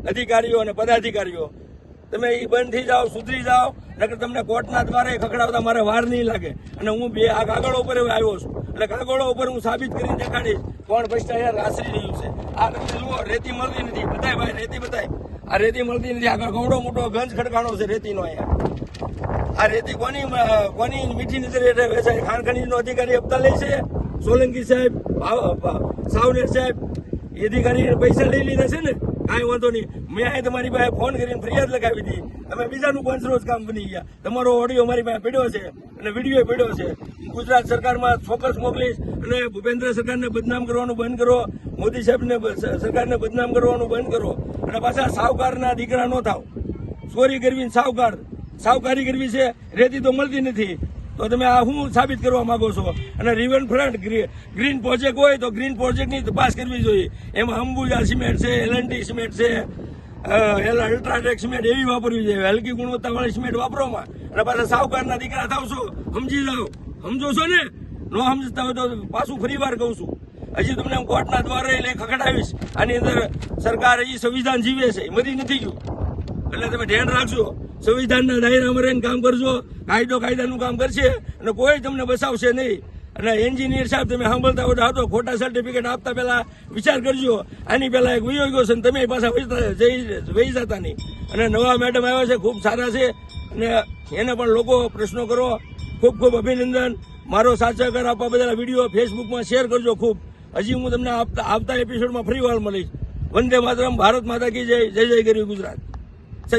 અધિકારીઓ અને પદાધિકારીઓ, તમે એ બંધ થઈ જાઓ, સુધરી જાઓ, નકર તમને કોર્ટના દ્વારે ખખડાવતા મારે વાર નહીં લાગે. અને હું આ કાગળો ઉપર આવ્યો છું, એટલે કાગળો ઉપર હું સાબિત કરીને દેખાડીશ કોણ ભ્રષ્ટાચાર આશરી રહ્યું છે. આ તમે જુઓ, રેતી મળતી નથી, બધાય ભાઈ રેતી બધાય, આ રેતી મળતી નથી. આ કવડો મોટો ગંજ ખડકાણો છે રેતીનો. અહીંયા આ રેતી કોની મીઠી નજરે વેચાય? ખાણ ખનીજનો અધિકારી હપ્તા લે છે, સોલંકી સાહેબ, સાવનેર સાહેબ, એ અધિકારી પૈસા લઈ લીધા છે ને. કાંઈ વાંધો નહીં, મેં અહીં તમારી પાસે ફોન કરીને ફરિયાદ લગાવી હતી, તમે બીજાનું પંચરોજ કામ બની ગયા. તમારો ઓડિયો મારી પાસે પડ્યો છે અને વિડીયો પડ્યો છે. ગુજરાત સરકારમાં ફોકસ મોકલીશ અને ભૂપેન્દ્ર સરકારને બદનામ કરવાનું બંધ કરો, મોદી સાહેબને સરકારને બદનામ કરવાનું બંધ કરો. અને પાછા સાવકારના દીકરા ન થાવ. ચોરી કરવી સાવકારી કરવી છે, રેતી તો મળતી નથી, તો તમે આ શું સાબિત કરવા માંગો છો? અને રિવરફ્રન્ટ ગ્રીન પ્રોજેક્ટ હોય તો ગ્રીન પ્રોજેક્ટની તપાસ કરવી જોઈએ. એમાં અંબુજા સિમેન્ટ છે, એલએનટી સિમેન્ટ છે, અલ્ટ્રાટેક સિમેન્ટ એવી વાપરવી જોઈએ. હલકી ગુણવત્તાવાળી સિમેન્ટ વાપરોમાં. અને પાછા સાવકારના દીકરા થાવશો, સમજી જાઓ. સમજો છો ને? ન સમજતા હોય તો પાછું ફરી વાર કહું છું, હજી તમને હું કોર્ટના દ્વારે લઈ ખખડાવીશ. આની અંદર સરકાર હજી સંવિધાન જીવે છે, મરી નથી ગયું. એટલે તમે ધ્યાન રાખજો, સંવિધાનના દાયરામાં રહીને કામ કરજો. કાયદાનું કામ કરશે અને કોઈ તમને બસાવશે નહીં. અને એન્જિનિયર સાહેબ, તમે સાંભળતા હોય તો ખોટા સર્ટિફિકેટ આપતા પહેલા વિચાર કરજો. આની પહેલા એક વયો ગયો છે ને તમે પાછા વહી જતા નહીં. અને નવા મેડમ આવ્યા છે, ખૂબ સારા છે, અને એને પણ લોકો પ્રશ્નો કરો. ખૂબ ખૂબ અભિનંદન. મારો સાથ સહકાર આપવા બદલ વિડીયો ફેસબુકમાં શેર કરજો ખૂબ. હજી હું તમને આવતા એપિસોડમાં ફરી વાર મળીશ. વંદે માતરમ. ભારત માતા કી જય. જય જય ગરવી ગુજરાત.